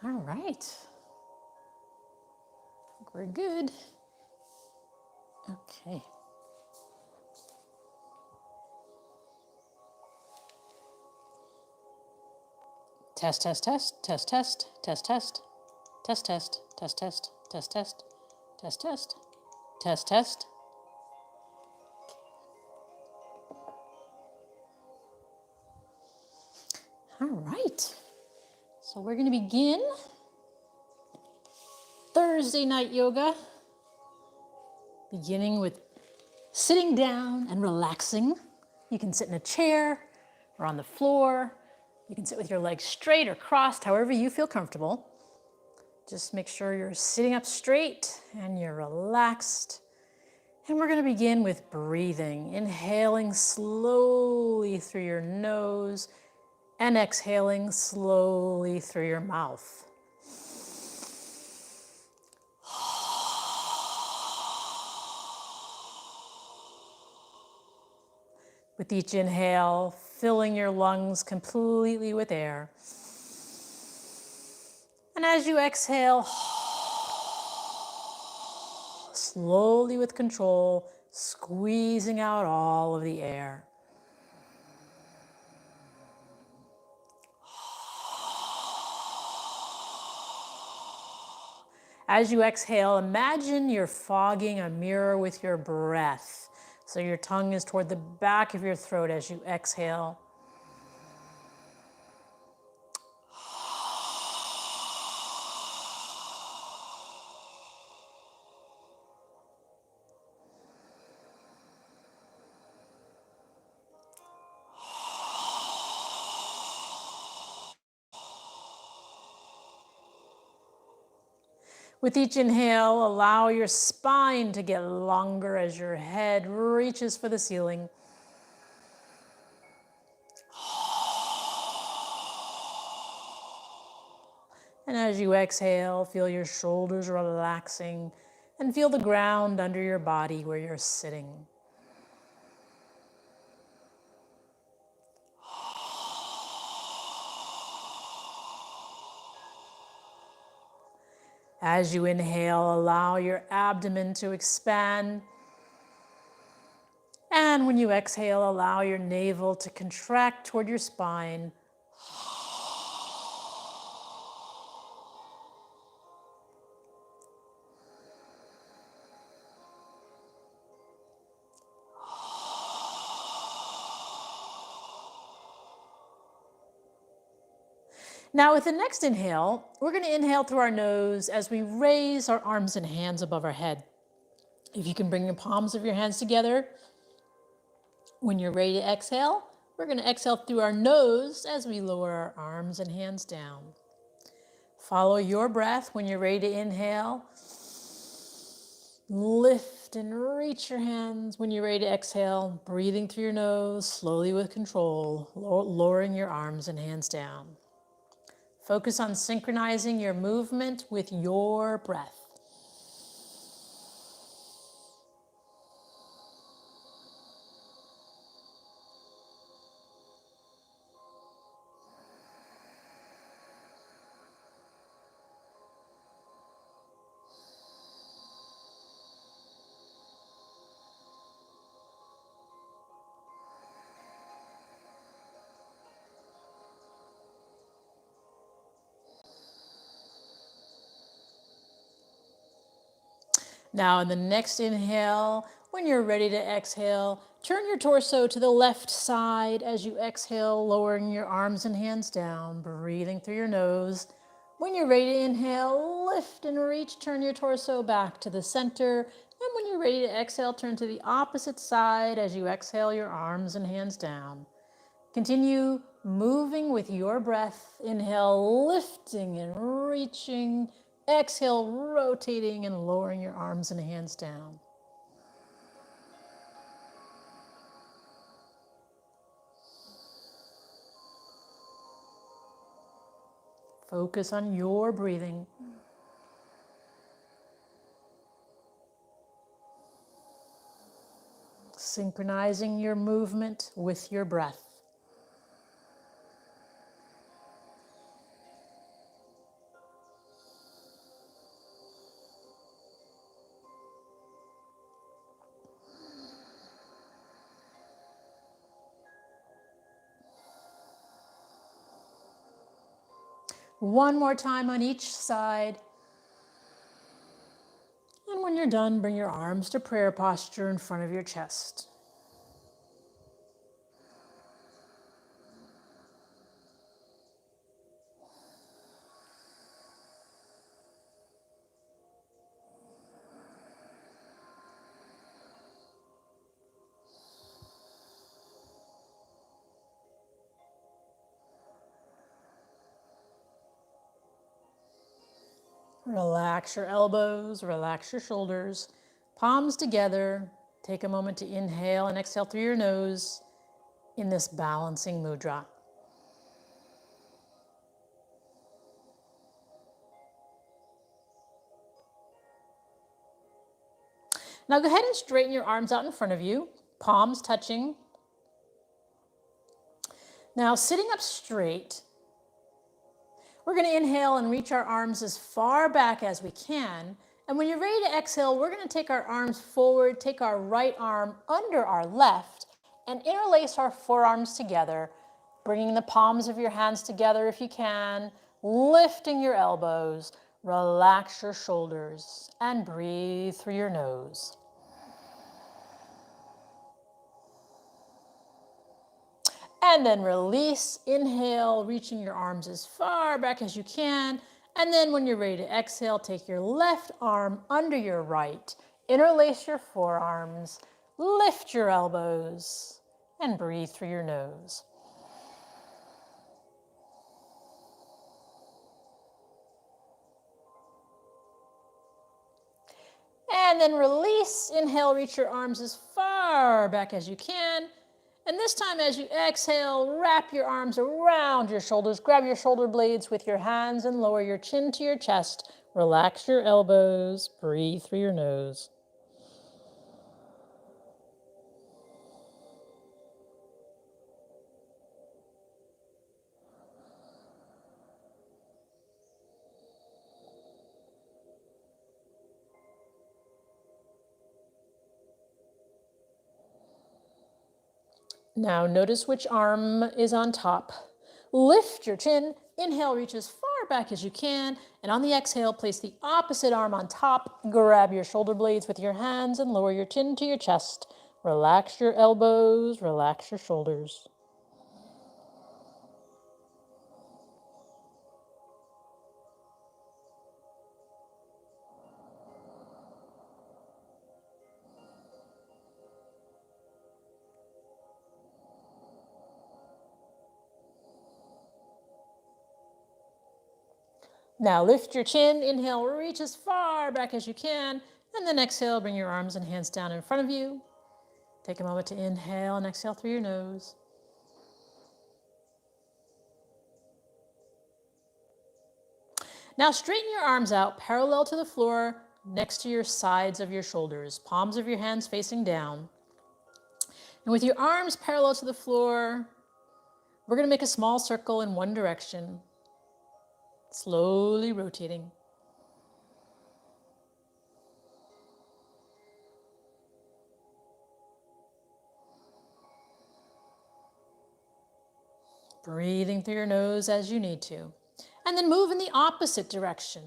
All right. We're good. Okay. Test, test, test, test, test, test, test, test, test, test, test, test, test, test, test, test, test. All right. So we're going to begin Thursday night yoga, beginning with sitting down and relaxing. You can sit in a chair or on the floor. You can sit with your legs straight or crossed, however you feel comfortable. Just make sure you're sitting up straight and you're relaxed. And we're going to begin with breathing, inhaling slowly through your nose and exhaling slowly through your mouth. With each inhale, filling your lungs completely with air. And as you exhale, slowly with control, squeezing out all of the air. As you exhale, imagine you're fogging a mirror with your breath. So your tongue is toward the back of your throat as you exhale. With each inhale, allow your spine to get longer as your head reaches for the ceiling. And as you exhale, feel your shoulders relaxing and feel the ground under your body where you're sitting. As you inhale, allow your abdomen to expand. And when you exhale, allow your navel to contract toward your spine. Now with the next inhale, we're going to inhale through our nose as we raise our arms and hands above our head. If you can bring the palms of your hands together, when you're ready to exhale, we're going to exhale through our nose as we lower our arms and hands down. Follow your breath. When you're ready to inhale, lift and reach your hands. When you're ready to exhale, breathing through your nose, slowly with control, lowering your arms and hands down. Focus on synchronizing your movement with your breath. Now in the next inhale, when you're ready to exhale, turn your torso to the left side as you exhale, lowering your arms and hands down, breathing through your nose. When you're ready to inhale, lift and reach, turn your torso back to the center. And when you're ready to exhale, turn to the opposite side as you exhale your arms and hands down. Continue moving with your breath. Inhale, lifting and reaching. Exhale, rotating and lowering your arms and hands down. Focus on your breathing. Synchronizing your movement with your breath. One more time on each side. And when you're done, bring your arms to prayer posture in front of your chest. Relax your elbows, relax your shoulders, palms together. Take a moment to inhale and exhale through your nose in this balancing mudra. Now go ahead and straighten your arms out in front of you, palms touching. Now sitting up straight, we're going to inhale and reach our arms as far back as we can. And when you're ready to exhale, we're going to take our arms forward, take our right arm under our left, and interlace our forearms together, bringing the palms of your hands together if you can, lifting your elbows, relax your shoulders, and breathe through your nose. And then release, inhale, reaching your arms as far back as you can. And then when you're ready to exhale, take your left arm under your right, interlace your forearms, lift your elbows, and breathe through your nose. And then release, inhale, reach your arms as far back as you can. And this time as you exhale, wrap your arms around your shoulders, grab your shoulder blades with your hands and lower your chin to your chest. Relax your elbows, breathe through your nose. Now notice which arm is on top. Lift your chin, inhale, reach as far back as you can, and on the exhale, place the opposite arm on top, grab your shoulder blades with your hands and lower your chin to your chest. Relax your elbows, relax your shoulders. Now lift your chin, inhale, reach as far back as you can, and then exhale, bring your arms and hands down in front of you. Take a moment to inhale and exhale through your nose. Now straighten your arms out parallel to the floor next to your sides of your shoulders, palms of your hands facing down. And with your arms parallel to the floor, we're going to make a small circle in one direction, slowly rotating. Breathing through your nose as you need to. And then move in the opposite direction.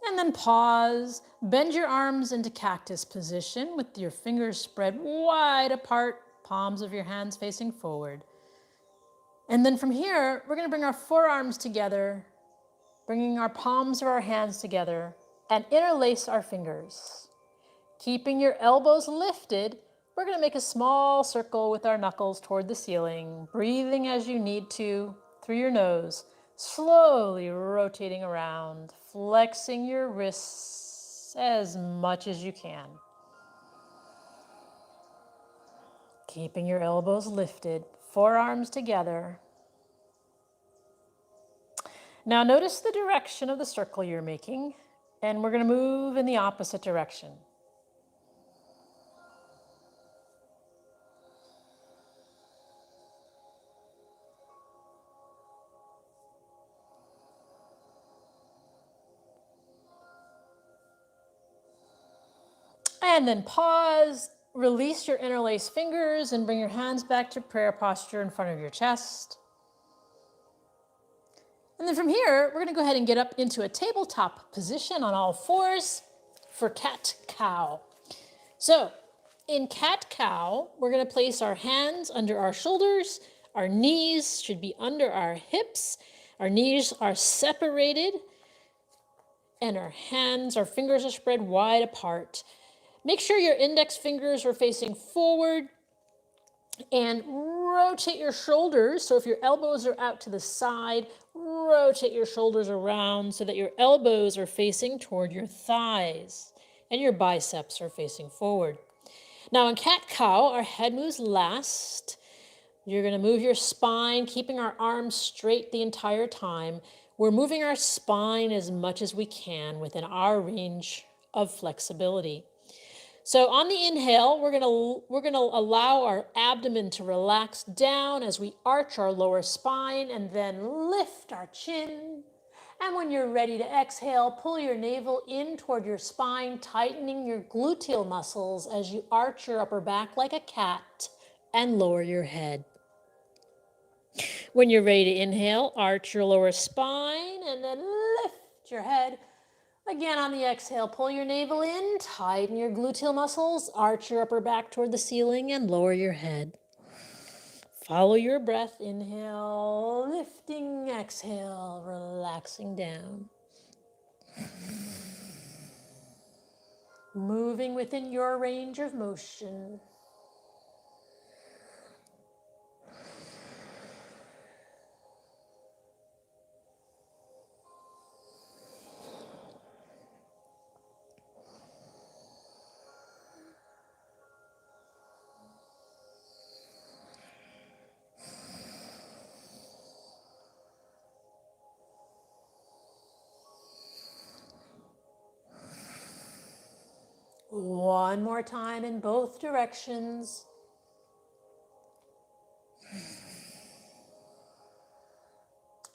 And then pause, bend your arms into cactus position with your fingers spread wide apart, palms of your hands facing forward. And then from here, we're going to bring our forearms together, bringing our palms of our hands together, and interlace our fingers. Keeping your elbows lifted, we're going to make a small circle with our knuckles toward the ceiling, breathing as you need to through your nose, slowly rotating around, flexing your wrists as much as you can. Keeping your elbows lifted, forearms together. Now notice the direction of the circle you're making, and we're going to move in the opposite direction. And then pause, release your interlaced fingers, and bring your hands back to prayer posture in front of your chest. And then from here, we're going to go ahead and get up into a tabletop position on all fours for cat-cow. So in cat-cow, we're going to place our hands under our shoulders. Our knees should be under our hips. Our knees are separated, and our fingers are spread wide apart. Make sure your index fingers are facing forward, and rotate your shoulders. So if your elbows are out to the side, rotate your shoulders around so that your elbows are facing toward your thighs and your biceps are facing forward. Now in cat-cow, our head moves last. You're going to move your spine, keeping our arms straight the entire time. We're moving our spine as much as we can within our range of flexibility. So on the inhale, we're going to allow our abdomen to relax down as we arch our lower spine and then lift our chin. And when you're ready to exhale, pull your navel in toward your spine, tightening your gluteal muscles as you arch your upper back like a cat and lower your head. When you're ready to inhale, arch your lower spine and then lift your head. Again, on the exhale, pull your navel in, tighten your gluteal muscles, arch your upper back toward the ceiling, and lower your head. Follow your breath. Inhale, lifting, exhale, relaxing down. Moving within your range of motion. One more time in both directions.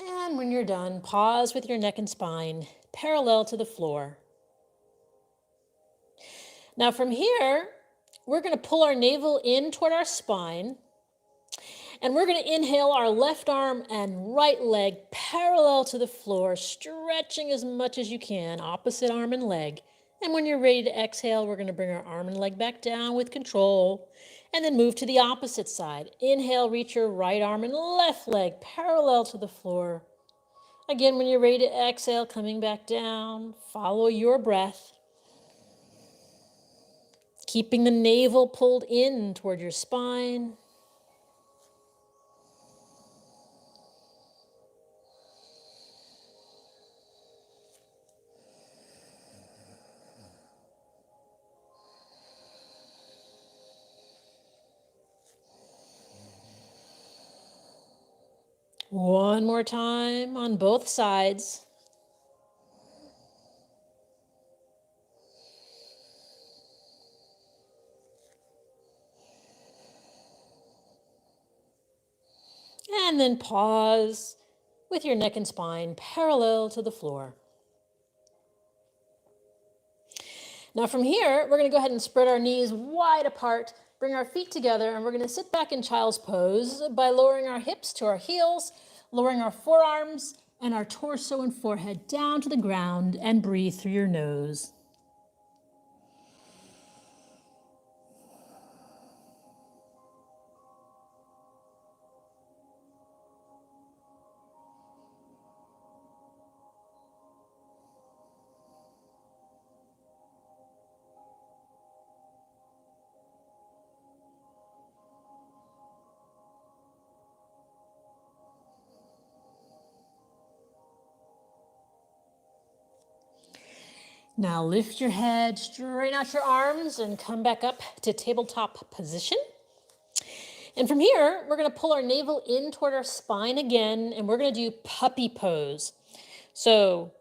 And when you're done, pause with your neck and spine parallel to the floor. Now from here, we're going to pull our navel in toward our spine, and we're going to inhale our left arm and right leg parallel to the floor, stretching as much as you can, opposite arm and leg. And when you're ready to exhale, we're going to bring our arm and leg back down with control, and then move to the opposite side. Inhale, reach your right arm and left leg parallel to the floor. Again, when you're ready to exhale, coming back down, follow your breath. Keeping the navel pulled in toward your spine. One more time on both sides. And then pause with your neck and spine parallel to the floor. Now from here, we're going to go ahead and spread our knees wide apart, bring our feet together, and we're going to sit back in child's pose by lowering our hips to our heels, lowering our forearms and our torso and forehead down to the ground, and breathe through your nose. Now lift your head, straighten out your arms, and come back up to tabletop position. And from here, we're going to pull our navel in toward our spine again, and we're going to do puppy pose. So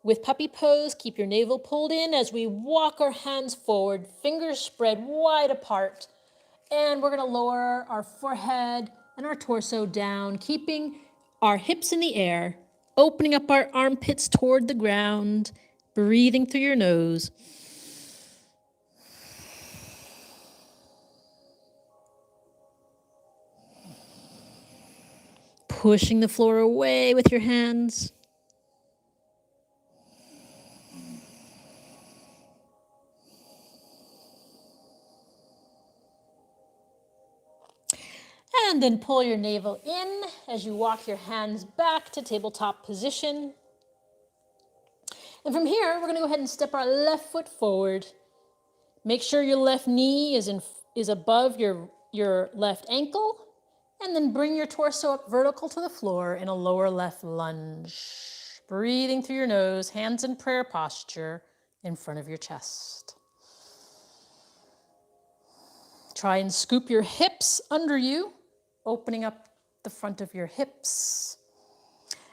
with puppy pose, keep your navel pulled in as we walk our hands forward, fingers spread wide apart. And we're going to lower our forehead and our torso down, keeping our hips in the air, opening up our armpits toward the ground, breathing through your nose. pushing the floor away with your hands. And then pull your navel in as you walk your hands back to tabletop position. And from here, we're going to go ahead and step our left foot forward. Make sure your left knee is above your left ankle. And then bring your torso up vertical to the floor in a lower left lunge. Breathing through your nose, hands in prayer posture in front of your chest. Try and scoop your hips under you, opening up the front of your hips.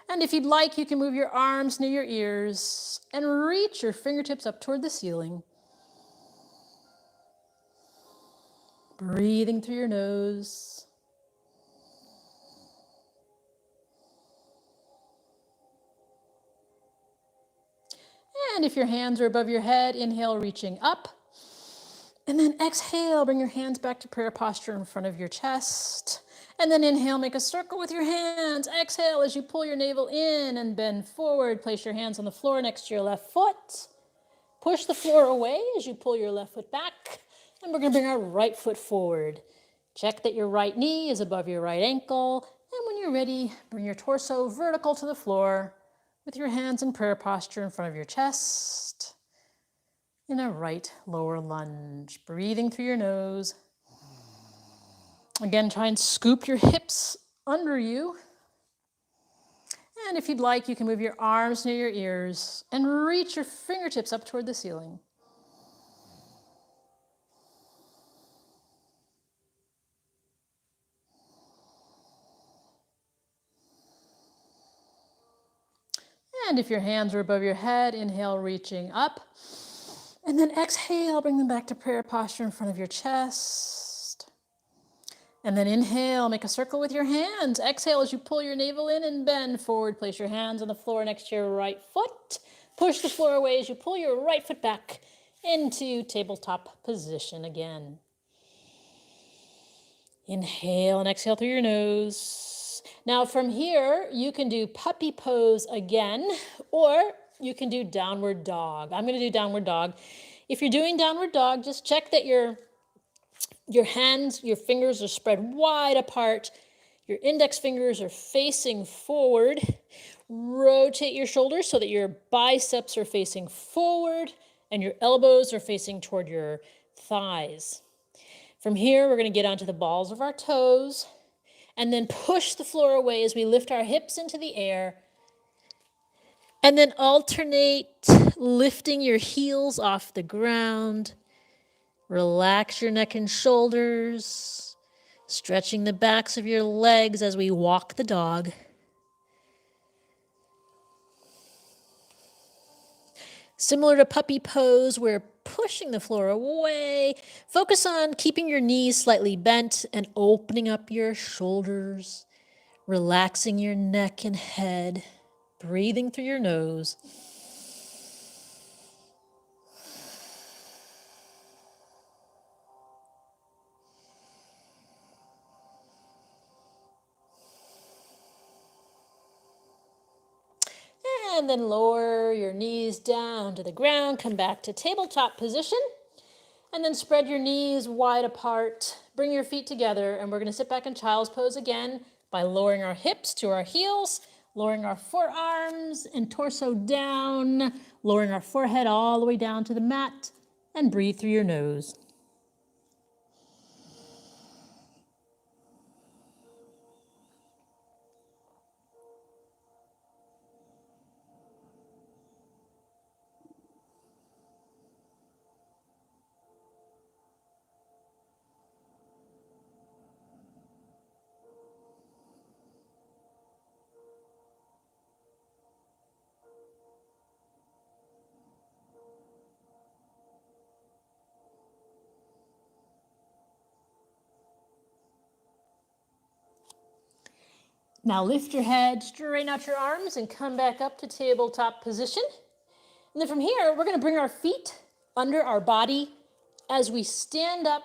And if you'd like, you can move your arms near your ears and reach your fingertips up toward the ceiling. Breathing through your nose. And if your hands are above your head, inhale, reaching up. And then exhale, bring your hands back to prayer posture in front of your chest. And then inhale, make a circle with your hands. Exhale as you pull your navel in and bend forward. Place your hands on the floor next to your left foot. Push the floor away as you pull your left foot back. And we're going to bring our right foot forward. Check that your right knee is above your right ankle. And when you're ready, bring your torso vertical to the floor with your hands in prayer posture in front of your chest. In a right lower lunge, breathing through your nose. Again, try and scoop your hips under you. And if you'd like, you can move your arms near your ears and reach your fingertips up toward the ceiling. And if your hands are above your head, inhale, reaching up. And then exhale, bring them back to prayer posture in front of your chest. And then inhale, make a circle with your hands. Exhale as you pull your navel in and bend forward. Place your hands on the floor next to your right foot. Push the floor away as you pull your right foot back into tabletop position again. Inhale and exhale through your nose. Now from here, you can do puppy pose again, or you can do downward dog. I'm going to do downward dog. If you're doing downward dog, just check that your hands, your fingers are spread wide apart. Your index fingers are facing forward. Rotate your shoulders so that your biceps are facing forward and your elbows are facing toward your thighs. From here, we're going to get onto the balls of our toes and then push the floor away as we lift our hips into the air. And then alternate lifting your heels off the ground. Relax your neck and shoulders, stretching the backs of your legs as we walk the dog. Similar to puppy pose, we're pushing the floor away. Focus on keeping your knees slightly bent and opening up your shoulders, relaxing your neck and head, breathing through your nose. And then lower your knees down to the ground. Come back to tabletop position. And then spread your knees wide apart. Bring your feet together. And we're going to sit back in child's pose again by lowering our hips to our heels, lowering our forearms and torso down, lowering our forehead all the way down to the mat. And breathe through your nose. Now lift your head, straighten out your arms, and come back up to tabletop position. And then from here, we're going to bring our feet under our body as we stand up,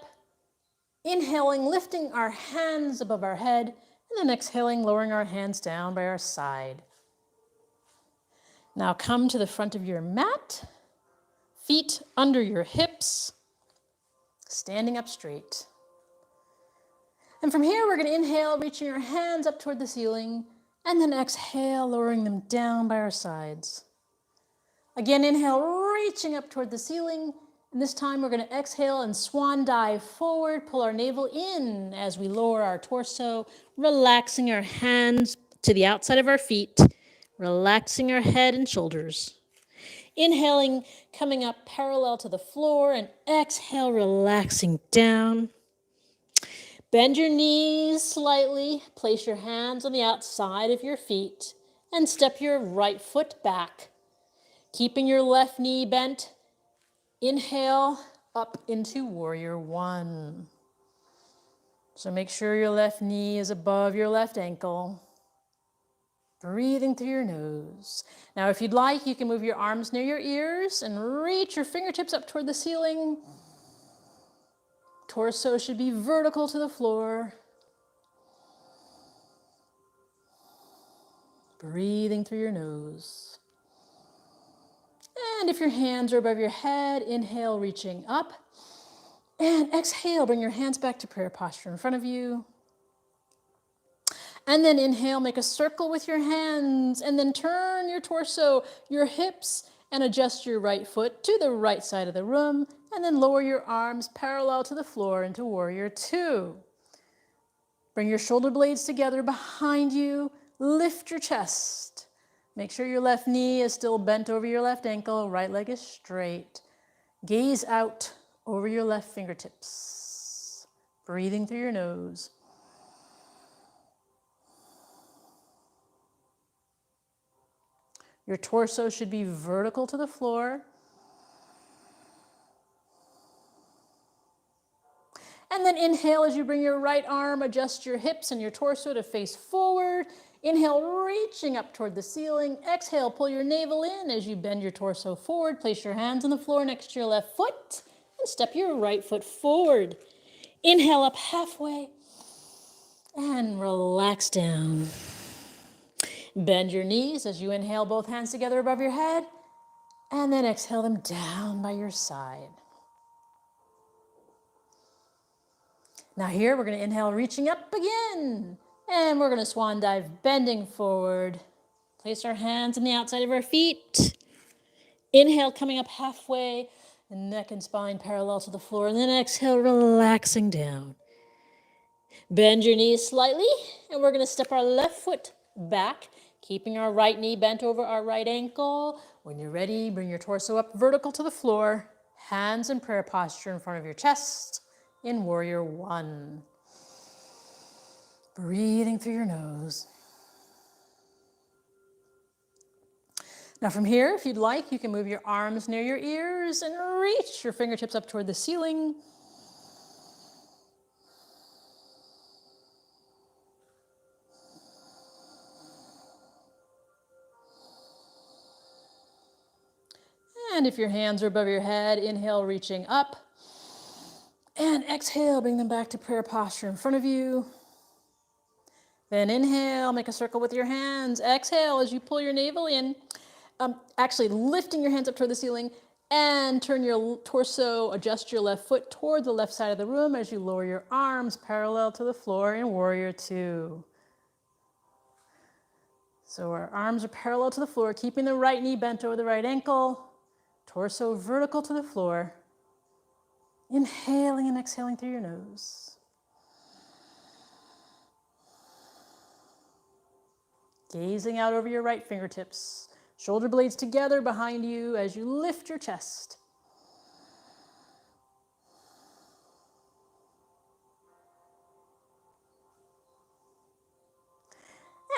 inhaling, lifting our hands above our head, And then exhaling, lowering our hands down by our side. Now come to the front of your mat, feet under your hips, standing up straight. And from here, we're going to inhale, reaching our hands up toward the ceiling, and then exhale, lowering them down by our sides. Again, inhale, reaching up toward the ceiling, and this time we're going to exhale and swan dive forward, pull our navel in as we lower our torso, relaxing our hands to the outside of our feet, relaxing our head and shoulders. Inhaling, coming up parallel to the floor, and exhale, relaxing down. Bend your knees slightly, place your hands on the outside of your feet, and step your right foot back. Keeping your left knee bent, inhale up into warrior one. So make sure your left knee is above your left ankle. Breathing through your nose. Now, if you'd like, you can move your arms near your ears and reach your fingertips up toward the ceiling. Torso should be vertical to the floor. Breathing through your nose. And if your hands are above your head, inhale, reaching up. And exhale, bring your hands back to prayer posture in front of you. And then inhale, make a circle with your hands, and then turn your torso, your hips, and adjust your right foot to the right side of the room, and then lower your arms parallel to the floor into warrior two. Bring your shoulder blades together behind you, lift your chest. Make sure your left knee is still bent over your left ankle, right leg is straight. Gaze out over your left fingertips, breathing through your nose. Your torso should be vertical to the floor. And then inhale as you bring your right arm, adjust your hips and your torso to face forward. Inhale, reaching up toward the ceiling. Exhale, pull your navel in as you bend your torso forward. Place your hands on the floor next to your left foot and step your right foot forward. Inhale up halfway and relax down. Bend your knees as you inhale, both hands together above your head, and then exhale them down by your side. Now here, we're going to inhale, reaching up again, and we're going to swan dive, bending forward. Place our hands on the outside of our feet. Inhale, coming up halfway, and neck and spine parallel to the floor, and then exhale, relaxing down. Bend your knees slightly, and we're going to step our left foot back, keeping our right knee bent over our right ankle. When you're ready, bring your torso up vertical to the floor, hands in prayer posture in front of your chest in warrior one. Breathing through your nose. Now from here, if you'd like, you can move your arms near your ears and reach your fingertips up toward the ceiling. And if your hands are above your head, inhale, reaching up. And exhale, bring them back to prayer posture in front of you. Then inhale, make a circle with your hands. Exhale as you pull your navel in. Actually lifting your hands up toward the ceiling, and turn your torso, adjust your left foot toward the left side of the room as you lower your arms parallel to the floor in warrior two. So our arms are parallel to the floor, keeping the right knee bent over the right ankle, torso vertical to the floor. Inhaling and exhaling through your nose. Gazing out over your right fingertips. Shoulder blades together behind you as you lift your chest.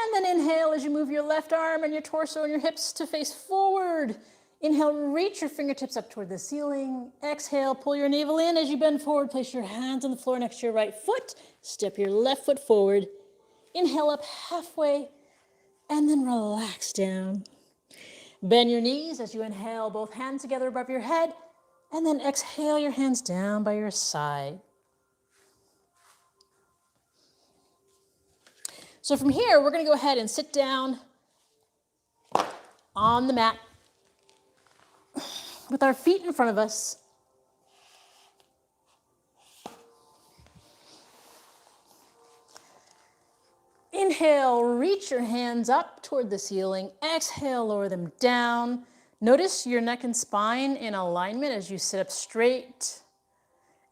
And then inhale as you move your left arm and your torso and your hips to face forward. Inhale, reach your fingertips up toward the ceiling. Exhale, pull your navel in as you bend forward. Place your hands on the floor next to your right foot. Step your left foot forward. Inhale up halfway and then relax down. Bend your knees as you inhale, both hands together above your head, and then exhale your hands down by your side. So from here, we're going to go ahead and sit down on the mat with our feet in front of us. Inhale, reach your hands up toward the ceiling. Exhale, lower them down. Notice your neck and spine in alignment as you sit up straight.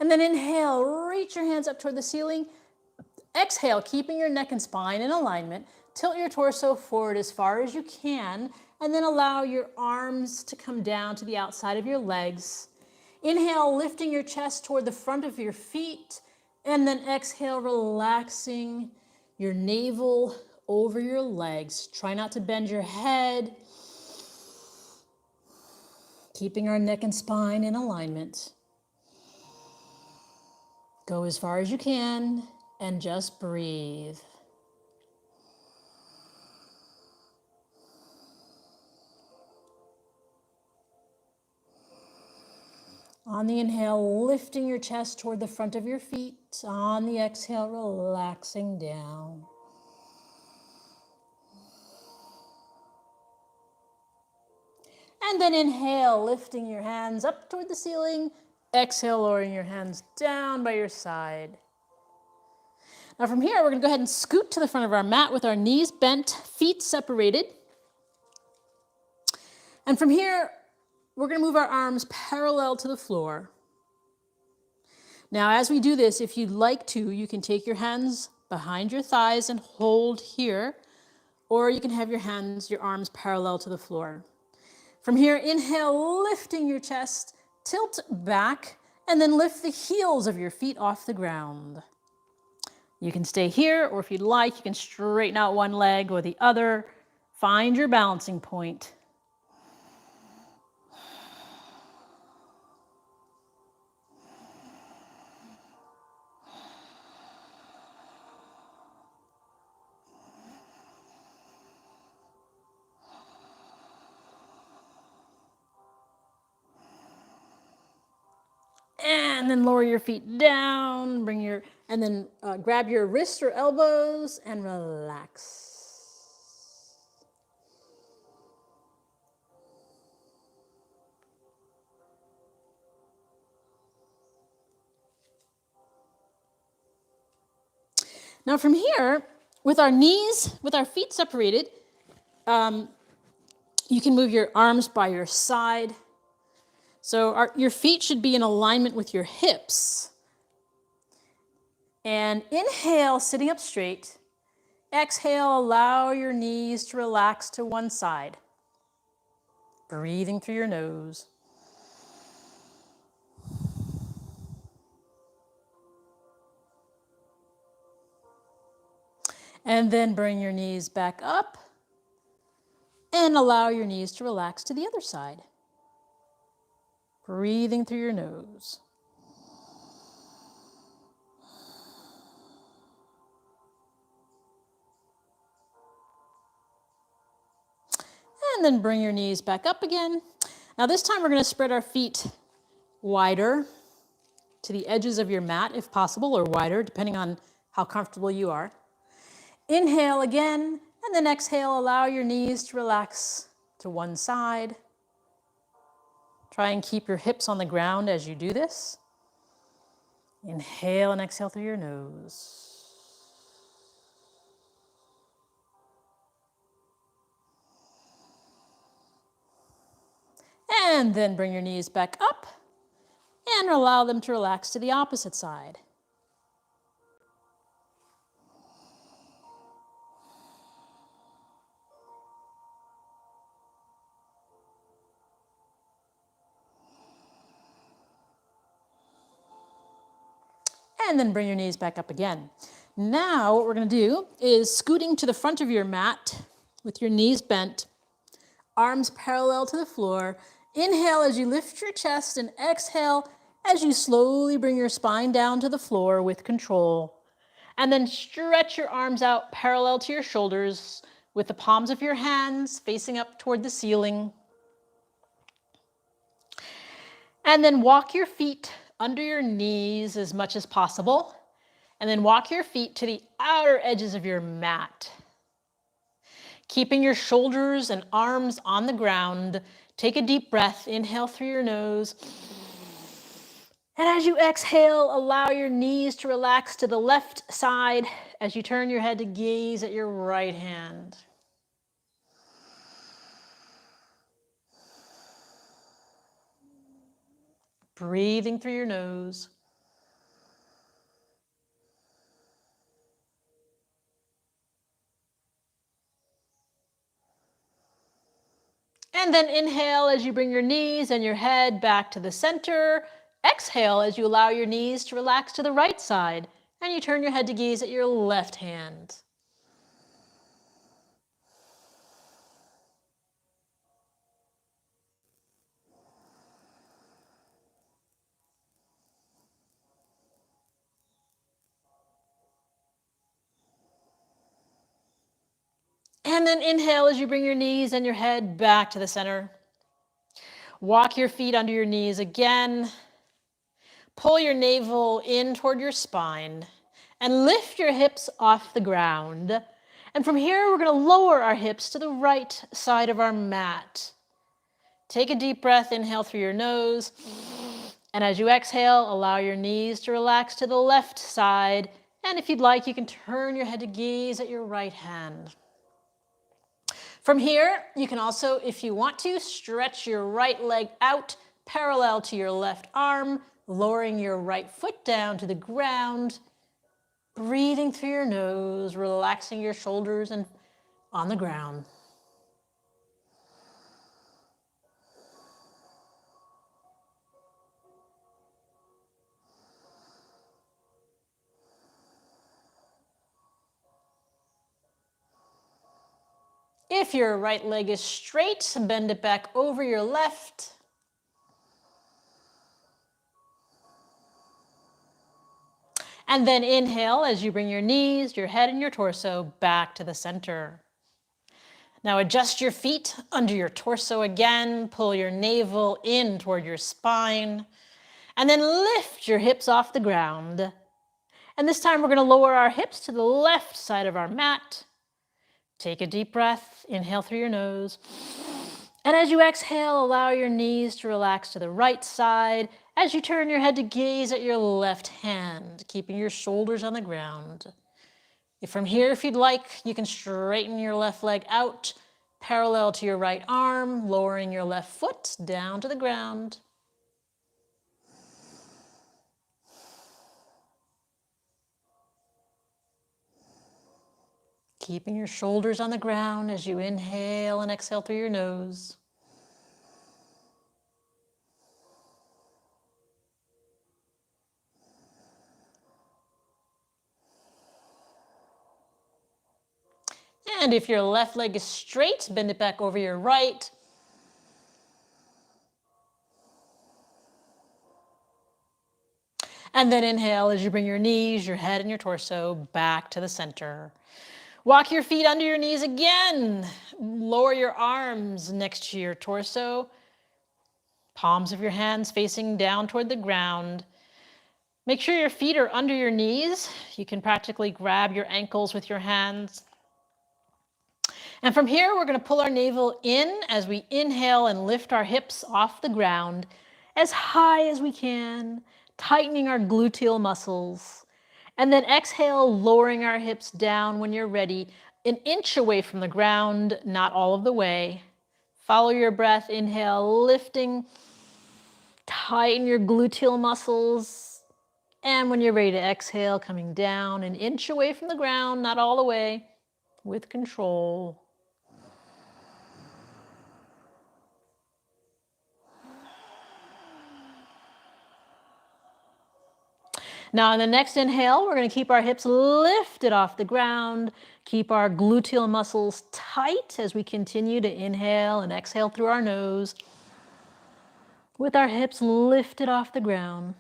And then inhale, reach your hands up toward the ceiling. Exhale, keeping your neck and spine in alignment. Tilt your torso forward as far as you can, and then allow your arms to come down to the outside of your legs. Inhale, lifting your chest toward the front of your feet, and then exhale, relaxing your navel over your legs. Try not to bend your head. Keeping our neck and spine in alignment. Go as far as you can and just breathe. On the inhale, lifting your chest toward the front of your feet. On the exhale, relaxing down. And then inhale, lifting your hands up toward the ceiling. Exhale, lowering your hands down by your side. Now from here, we're going to go ahead and scoot to the front of our mat with our knees bent, feet separated. And from here, we're going to move our arms parallel to the floor. Now, as we do this, if you'd like to, you can take your hands behind your thighs and hold here, or you can have your arms parallel to the floor. From here, inhale, lifting your chest, tilt back, and then lift the heels of your feet off the ground. You can stay here, or if you'd like, you can straighten out one leg or the other. Find your balancing point. And then lower your feet down, and then grab your wrists or elbows and relax. Now from here, with our feet separated, you can move your arms by your side. So your feet should be in alignment with your hips. And inhale, sitting up straight. Exhale, allow your knees to relax to one side. Breathing through your nose. And then bring your knees back up and allow your knees to relax to the other side. Breathing through your nose. And then bring your knees back up again. Now this time we're going to spread our feet wider to the edges of your mat if possible, or wider depending on how comfortable you are. Inhale again, and then exhale, allow your knees to relax to one side. Try and keep your hips on the ground as you do this. Inhale and exhale through your nose. And then bring your knees back up and allow them to relax to the opposite side. And then bring your knees back up again. Now what we're going to do is scooting to the front of your mat with your knees bent, arms parallel to the floor. Inhale as you lift your chest and exhale as you slowly bring your spine down to the floor with control. And then stretch your arms out parallel to your shoulders with the palms of your hands facing up toward the ceiling. And then walk your feet under your knees as much as possible. And then walk your feet to the outer edges of your mat. Keeping your shoulders and arms on the ground, take a deep breath. Inhale through your nose. And as you exhale, allow your knees to relax to the left side as you turn your head to gaze at your right hand. Breathing through your nose. And then inhale as you bring your knees and your head back to the center. Exhale as you allow your knees to relax to the right side and you turn your head to gaze at your left hand. And then inhale as you bring your knees and your head back to the center. Walk your feet under your knees again. Pull your navel in toward your spine and lift your hips off the ground. And from here, we're going to lower our hips to the right side of our mat. Take a deep breath, inhale through your nose. And as you exhale, allow your knees to relax to the left side. And if you'd like, you can turn your head to gaze at your right hand. From here, you can also, if you want to, stretch your right leg out parallel to your left arm, lowering your right foot down to the ground, breathing through your nose, relaxing your shoulders and on the ground. If your right leg is straight, bend it back over your left. And then inhale as you bring your knees, your head, and your torso back to the center. Now adjust your feet under your torso again. Pull your navel in toward your spine. And then lift your hips off the ground. And this time we're going to lower our hips to the left side of our mat. Take a deep breath. Inhale through your nose. And as you exhale, allow your knees to relax to the right side as you turn your head to gaze at your left hand, keeping your shoulders on the ground. From here, if you'd like, you can straighten your left leg out parallel to your right arm, lowering your left foot down to the ground. Keeping your shoulders on the ground as you inhale and exhale through your nose. And if your left leg is straight, bend it back over your right. And then inhale as you bring your knees, your head, and your torso back to the center. Walk your feet under your knees again. Lower your arms next to your torso. Palms of your hands facing down toward the ground. Make sure your feet are under your knees. You can practically grab your ankles with your hands. And from here, we're going to pull our navel in as we inhale and lift our hips off the ground as high as we can, tightening our gluteal muscles. And then exhale, lowering our hips down when you're ready, an inch away from the ground, not all of the way. Follow your breath, inhale, lifting, tighten your gluteal muscles. And when you're ready to exhale, coming down an inch away from the ground, not all the way, with control. Now, in the next inhale, we're going to keep our hips lifted off the ground, keep our gluteal muscles tight as we continue to inhale and exhale through our nose, with our hips lifted off the ground.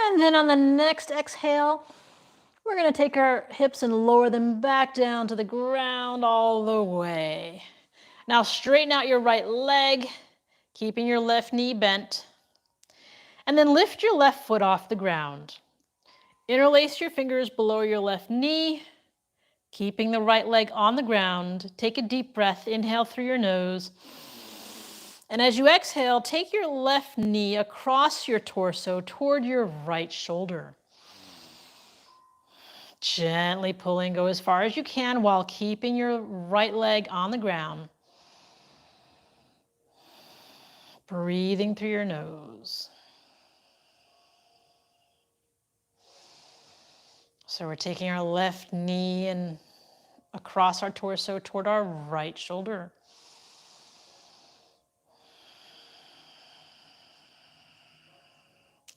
And then on the next exhale, We're going to take our hips and lower them back down to the ground all the way. Now straighten out your right leg, keeping your left knee bent. And then lift your left foot off the ground. Interlace your fingers below your left knee, keeping the right leg on the ground. Take a deep breath. Inhale through your nose. And as you exhale, take your left knee across your torso toward your right shoulder. Gently pulling, go as far as you can while keeping your right leg on the ground. Breathing through your nose. So we're taking our left knee and across our torso toward our right shoulder.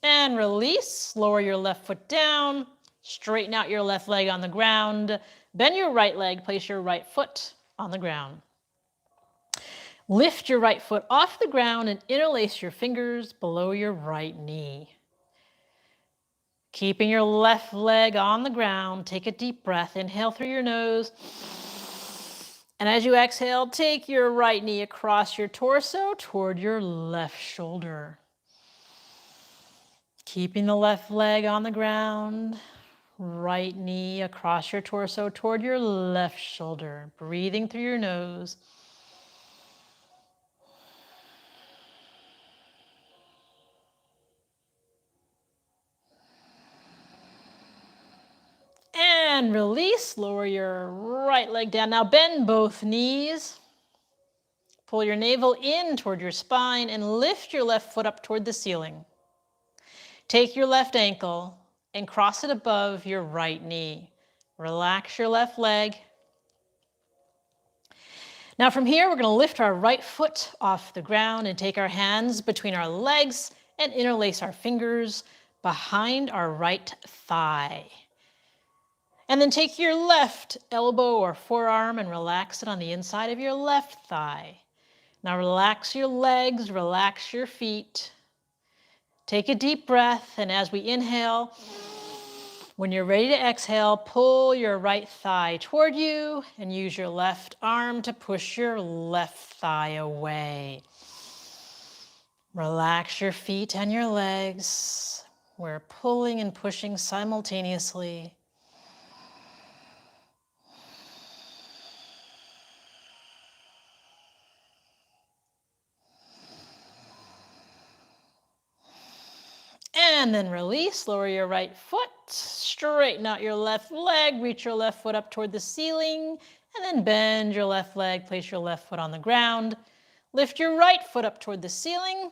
And release, lower your left foot down, straighten out your left leg on the ground, bend your right leg, place your right foot on the ground. Lift your right foot off the ground and interlace your fingers below your right knee. Keeping your left leg on the ground, take a deep breath. Inhale through your nose. And as you exhale, take your right knee across your torso toward your left shoulder. Keeping the left leg on the ground, right knee across your torso toward your left shoulder. Breathing through your nose. And release, lower your right leg down. Now bend both knees. Pull your navel in toward your spine and lift your left foot up toward the ceiling. Take your left ankle and cross it above your right knee. Relax your left leg. Now from here, we're going to lift our right foot off the ground and take our hands between our legs and interlace our fingers behind our right thigh. And then take your left elbow or forearm and relax it on the inside of your left thigh. Now relax your legs, relax your feet. Take a deep breath, and as we inhale, when you're ready to exhale, pull your right thigh toward you and use your left arm to push your left thigh away. Relax your feet and your legs. We're pulling and pushing simultaneously. And then release, lower your right foot, straighten out your left leg, reach your left foot up toward the ceiling, and then bend your left leg, place your left foot on the ground. Lift your right foot up toward the ceiling, and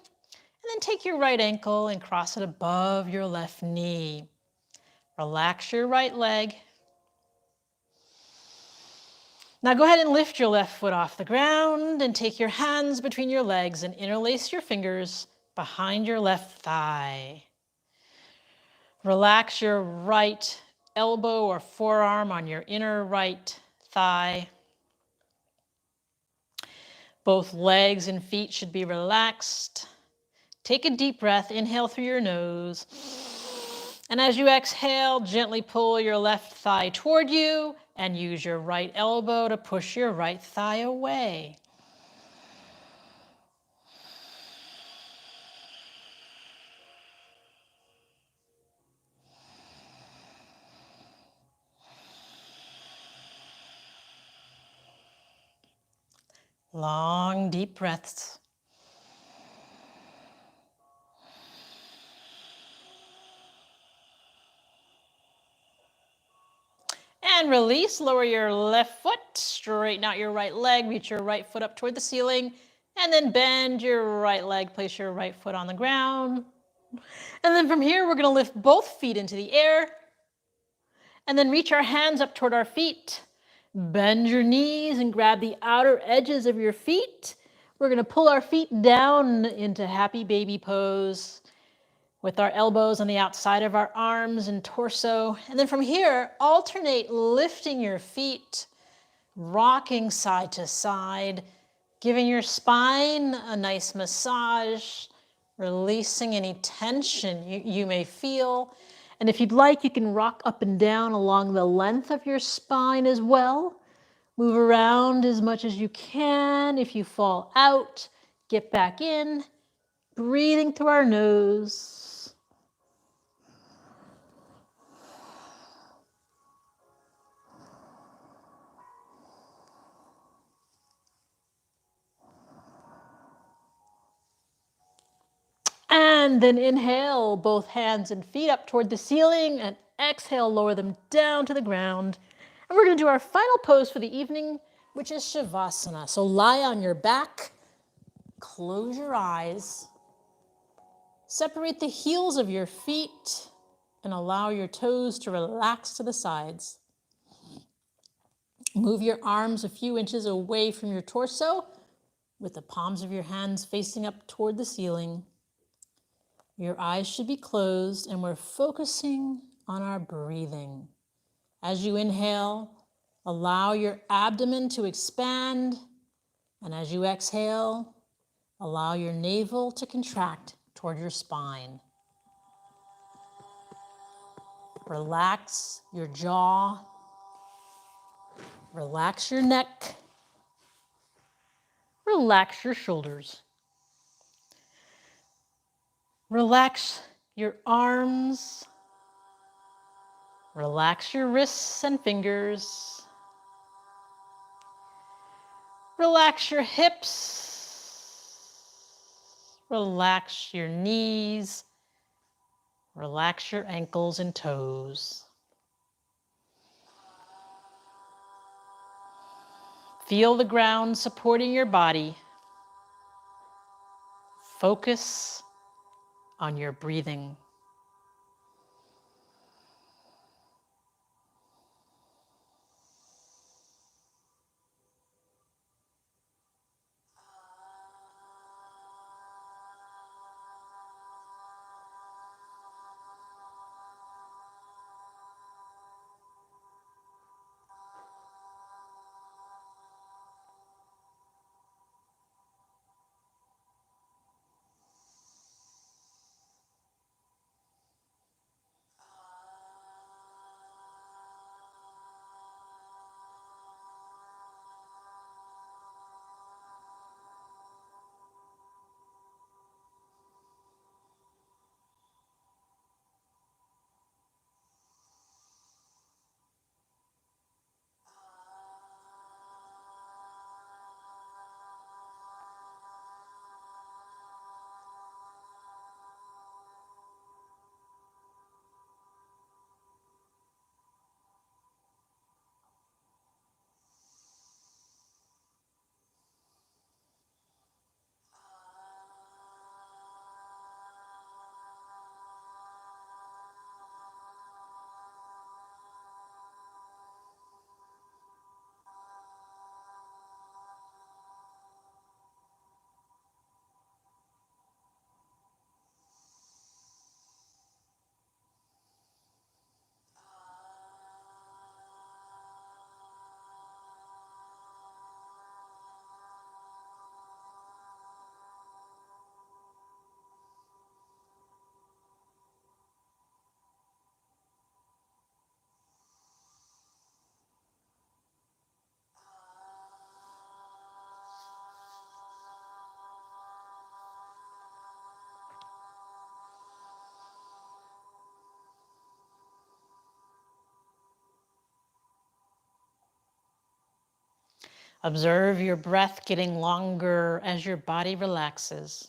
then take your right ankle and cross it above your left knee. Relax your right leg. Now go ahead and lift your left foot off the ground and take your hands between your legs and interlace your fingers behind your left thigh. Relax your right elbow or forearm on your inner right thigh. Both legs and feet should be relaxed. Take a deep breath, inhale through your nose. And as you exhale, gently pull your left thigh toward you and use your right elbow to push your right thigh away. Long, deep breaths. And release, lower your left foot, straighten out your right leg, reach your right foot up toward the ceiling, and then bend your right leg, place your right foot on the ground. And then from here, we're going to lift both feet into the air, and then reach our hands up toward our feet. Bend your knees and grab the outer edges of your feet. We're going to pull our feet down into happy baby pose with our elbows on the outside of our arms and torso. And then from here, alternate lifting your feet, rocking side to side, giving your spine a nice massage, releasing any tension you may feel. And if you'd like, you can rock up and down along the length of your spine as well. Move around as much as you can. If you fall out, get back in, breathing through our nose. And then inhale, both hands and feet up toward the ceiling, and exhale, lower them down to the ground. And we're going to do our final pose for the evening, which is Shavasana. So lie on your back, close your eyes, separate the heels of your feet, and allow your toes to relax to the sides. Move your arms a few inches away from your torso with the palms of your hands facing up toward the ceiling. Your eyes should be closed, and we're focusing on our breathing. As you inhale, allow your abdomen to expand, and as you exhale, allow your navel to contract toward your spine. Relax your jaw, relax your neck, relax your shoulders. Relax your arms, relax your wrists and fingers. Relax your hips, relax your knees, relax your ankles and toes. Feel the ground supporting your body. Focus on your breathing. Observe your breath getting longer as your body relaxes.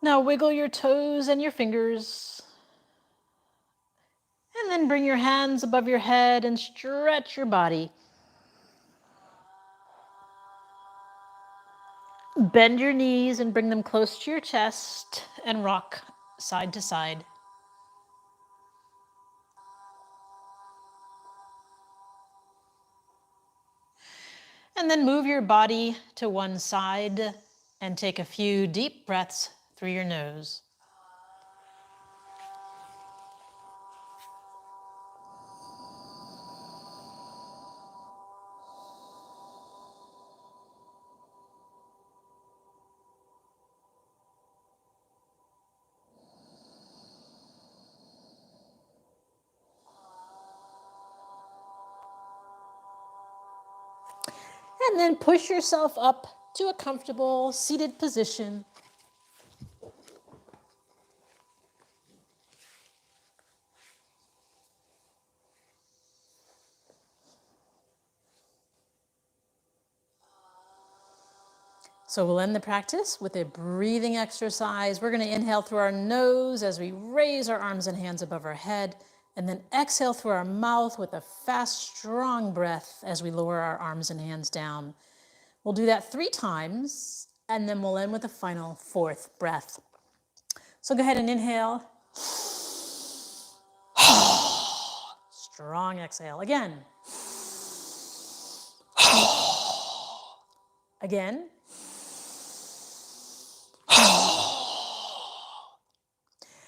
Now wiggle your toes and your fingers. And then bring your hands above your head and stretch your body. Bend your knees and bring them close to your chest and rock side to side. And then move your body to one side and take a few deep breaths through your nose. And then push yourself up to a comfortable seated position. So we'll end the practice with a breathing exercise. We're going to inhale through our nose as we raise our arms and hands above our head, and then exhale through our mouth with a fast, strong breath as we lower our arms and hands down. We'll do that 3 times, and then we'll end with a final 4th breath. So go ahead and inhale. Strong exhale. Again. Again.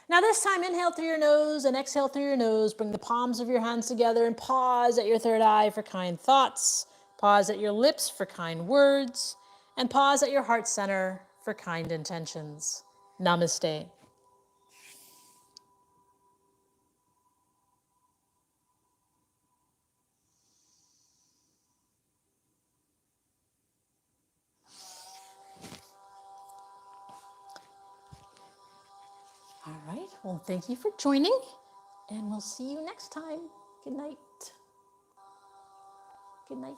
Now this time, inhale through your nose and exhale through your nose. Bring the palms of your hands together and pause at your third eye for kind thoughts. Pause at your lips for kind words. And pause at your heart center for kind intentions. Namaste. All right, well, thank you for joining, and we'll see you next time. Good night. Good night.